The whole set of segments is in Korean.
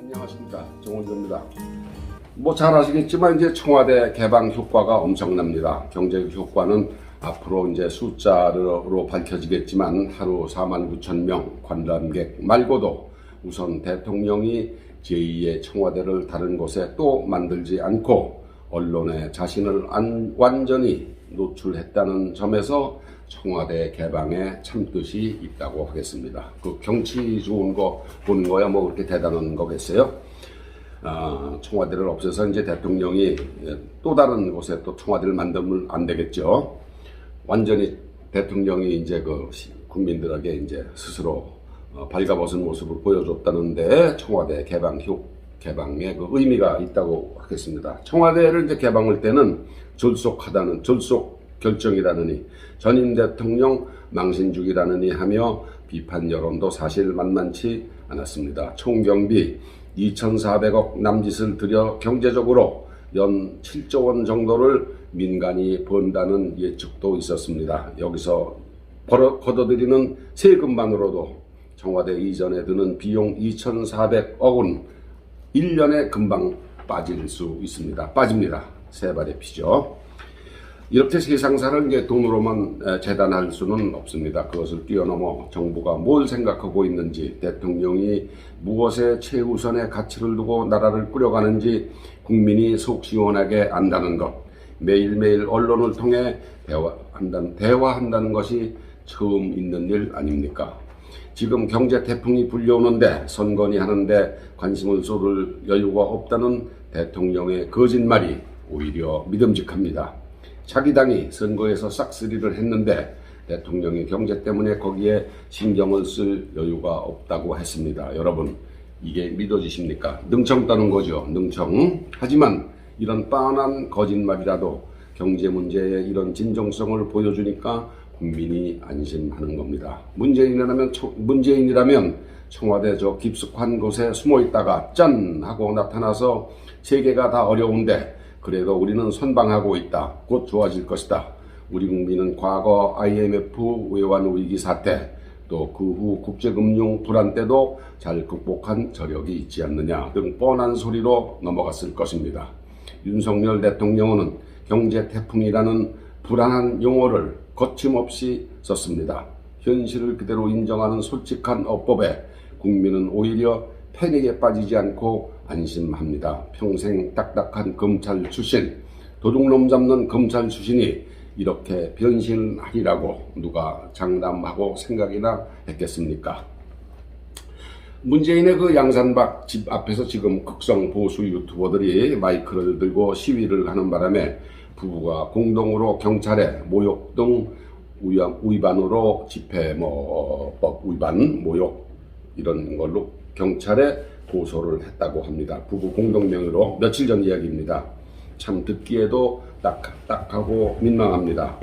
안녕하십니까, 정원조입니다. 잘 아시겠지만 이제 청와대 개방 효과가 엄청납니다. 경제 효과는 앞으로 이제 숫자로 밝혀지겠지만 하루 49,000명 관람객 말고도 우선 대통령이 제2의 청와대를 다른 곳에 또 만들지 않고 언론에 자신을 완전히 노출했다는 점에서 청와대 개방에 참뜻이 있다고 하겠습니다. 그 경치 좋은 거 보는 거야 뭐 그렇게 대단한 거겠어요? 청와대를 없애서 이제 대통령이 또 다른 곳에 또 청와대를 만들면 안 되겠죠. 완전히 대통령이 이제 그 국민들에게 이제 스스로 발가벗은 모습을 보여줬다는데 청와대 개방에 그 의미가 있다고 하겠습니다. 청와대를 이제 개방할 때는 졸속 결정이라느니 전임 대통령 망신 중이라느니 하며 비판 여론도 사실 만만치 않았습니다. 총경비 2,400억 남짓을 들여 경제적으로 연 7조 원 정도를 민간이 번다는 예측도 있었습니다. 여기서 걷어들이는 세금만으로도 청와대 이전에 드는 비용 2,400억은 1년에 금방 빠질 수 있습니다. 빠집니다. 세 발의 피죠. 이렇게 세상사를 이제 돈으로만 재단할 수는 없습니다. 그것을 뛰어넘어 정부가 뭘 생각하고 있는지, 대통령이 무엇에 최우선의 가치를 두고 나라를 꾸려가는지 국민이 속 시원하게 안다는 것, 매일매일 언론을 통해 대화한다는 것이 처음 있는 일 아닙니까? 지금 경제 태풍이 불려오는데 선거니 하는데 관심을 쏟을 여유가 없다는 대통령의 거짓말이 오히려 믿음직합니다. 자기 당이 선거에서 싹쓸이를 했는데 대통령이 경제 때문에 거기에 신경을 쓸 여유가 없다고 했습니다. 여러분, 이게 믿어지십니까? 능청 떠는 거죠. 능청. 하지만 이런 뻔한 거짓말이라도 경제 문제의 이런 진정성을 보여주니까 국민이 안심하는 겁니다. 문재인이라면 청와대 저 깊숙한 곳에 숨어 있다가 짠 하고 나타나서 세계가 다 어려운데 그래도 우리는 선방하고 있다. 곧 좋아질 것이다. 우리 국민은 과거 IMF 외환 위기 사태, 또 그 후 국제금융 불안 때도 잘 극복한 저력이 있지 않느냐 등 뻔한 소리로 넘어갔을 것입니다. 윤석열 대통령은 경제 태풍이라는 불안한 용어를 거침없이 썼습니다. 현실을 그대로 인정하는 솔직한 어법에 국민은 오히려 패닉에 빠지지 않고 안심합니다. 평생 딱딱한 검찰 출신, 도둑놈 잡는 검찰 출신이 이렇게 변신하리라고 누가 장담하고 생각이나 했겠습니까? 문재인의 그 양산박 집 앞에서 지금 극성 보수 유튜버들이 마이크를 들고 시위를 하는 바람에 부부가 공동으로 경찰에 모욕 등 위반으로 집회법 위반, 모욕 이런 걸로 경찰에 고소를 했다고 합니다. 부부 공동명의로 며칠 전 이야기입니다. 참 듣기에도 딱하고 민망합니다.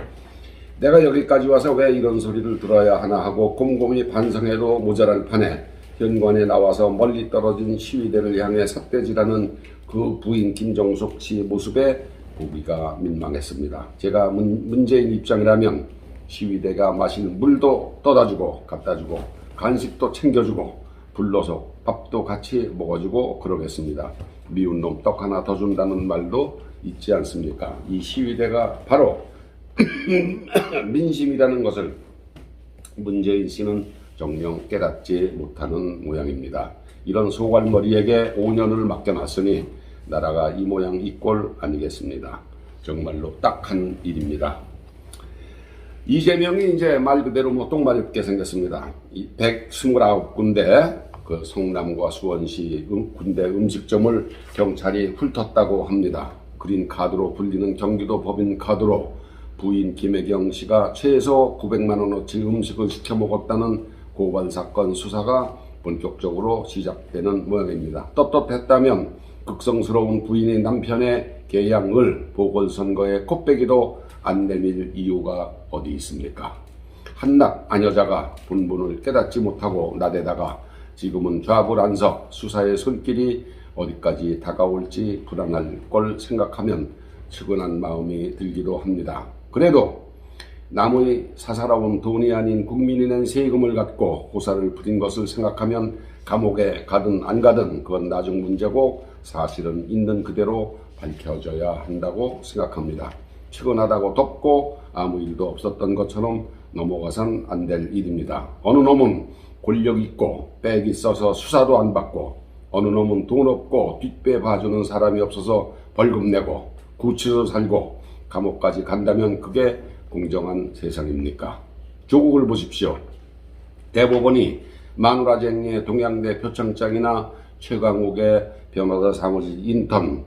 내가 여기까지 와서 왜 이런 소리를 들어야 하나 하고 곰곰이 반성해도 모자랄 판에 현관에 나와서 멀리 떨어진 시위대를 향해 삿대질하는 그 부인 김정숙 씨 모습에 보기가 민망했습니다. 제가 문재인 입장이라면 시위대가 마실 물도 떠다주고 갖다주고 간식도 챙겨주고 불러서 밥도 같이 먹어주고 그러겠습니다. 미운 놈 떡 하나 더 준다는 말도 있지 않습니까? 이 시위대가 바로 민심이라는 것을 문재인 씨는 정녕 깨닫지 못하는 모양입니다. 이런 소갈머리에게 5년을 맡겨놨으니 나라가 이 모양 이 꼴 아니겠습니다. 정말로 딱한 일입니다. 이재명이 이제 말 그대로 똥마렵게 생겼습니다. 129군데 그 성남과 수원시 군대 음식점을 경찰이 훑었다고 합니다. 그린 카드로 불리는 경기도 법인 카드로 부인 김혜경 씨가 최소 900만 원어치 음식을 시켜 먹었다는 고발 사건 수사가 본격적으로 시작되는 모양입니다. 떳떳했다면 극성스러운 부인이 남편의 계양을 보궐선거에 콧배기도 안 내밀 이유가 어디 있습니까? 한낱 아녀자가 본분을 깨닫지 못하고 나대다가 지금은 좌불안석 수사의 손길이 어디까지 다가올지 불안할 걸 생각하면 측은한 마음이 들기도 합니다. 그래도 남의 사사로운 돈이 아닌 국민이 낸 세금을 갖고 호사를 부린 것을 생각하면 감옥에 가든 안 가든 그건 나중 문제고 사실은 있는 그대로 밝혀져야 한다고 생각합니다. 피곤하다고 덮고 아무 일도 없었던 것처럼 넘어가선 안 될 일입니다. 어느 놈은 권력 있고 빽 있어서 수사도 안 받고, 어느 놈은 돈 없고 뒷배 봐주는 사람이 없어서 벌금 내고 구치소 살고 감옥까지 간다면 그게 공정한 세상입니까? 조국을 보십시오. 대법원이 마누라쟁이의 동양대 표창장이나 최강욱의 변호사 사무실 인턴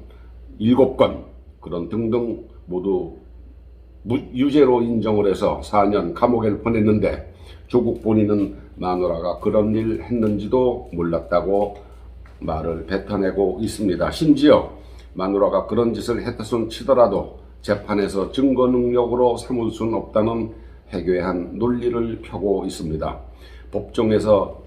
7건 그런 등등 모두 유죄로 인정을 해서 4년 감옥에 보냈는데 조국 본인은 마누라가 그런 일 했는지도 몰랐다고 말을 뱉어내고 있습니다. 심지어 마누라가 그런 짓을 했다손 치더라도 재판에서 증거 능력으로 삼을 수는 없다는 해괴한 논리를 펴고 있습니다. 법정에서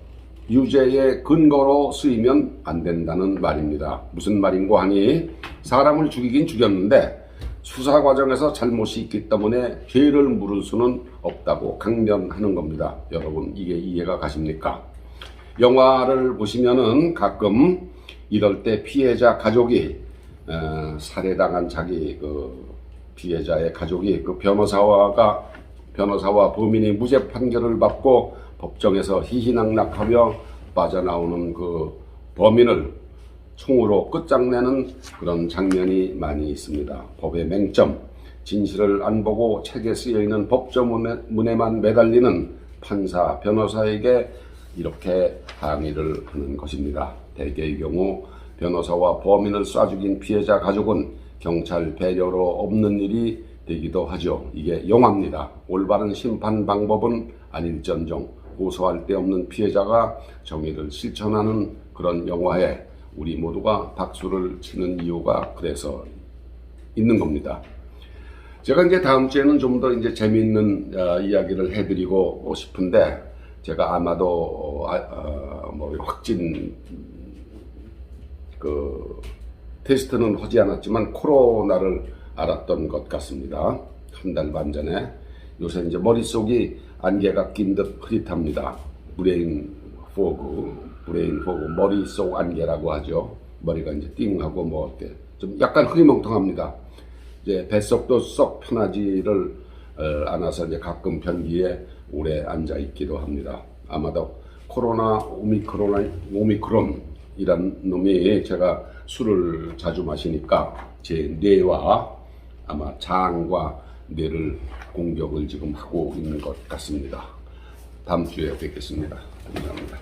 유죄의 근거로 쓰이면 안 된다는 말입니다. 무슨 말인고 하니, 사람을 죽이긴 죽였는데 수사 과정에서 잘못이 있기 때문에 죄를 물을 수는 없다고 강변하는 겁니다. 여러분, 이게 이해가 가십니까? 영화를 보시면은 가끔 이럴 때 피해자 가족이 살해당한 자기 피해자의 가족이 변호사와 범인이 무죄 판결을 받고 법정에서 희희낙낙하며 빠져나오는 그 범인을 총으로 끝장내는 그런 장면이 많이 있습니다. 법의 맹점, 진실을 안 보고 책에 쓰여있는 법조문에만 매달리는 판사, 변호사에게 이렇게 항의를 하는 것입니다. 대개의 경우 변호사와 범인을 쏴 죽인 피해자 가족은 경찰 배려로 없는 일이 되기도 하죠. 이게 영화입니다. 올바른 심판 방법은 아닐전정 고소할 데 없는 피해자가 정의를 실천하는 그런 영화에 우리 모두가 박수를 치는 이유가 그래서 있는 겁니다. 제가 이제 다음 주에는 좀 더 이제 재미있는 이야기를 해드리고 싶은데, 제가 아마도 확진 테스트는 하지 않았지만 코로나를 알았던 것 같습니다. 한 달 반 전에. 요새 이제 머릿속이 안개가 낀 듯 흐릿합니다. 브레인 포그, 머릿속 안개라고 하죠. 머리가 이제 띵하고 뭐 어때 좀 약간 흐리멍텅합니다. 이제 뱃속도 썩 편하지를 않아서 이제 가끔 변기에 오래 앉아 있기도 합니다. 아마도 오미크론이란 놈이, 제가 술을 자주 마시니까 제 뇌와 아마 장과 뇌를 공격을 지금 하고 있는 것 같습니다. 다음 주에 뵙겠습니다. 감사합니다.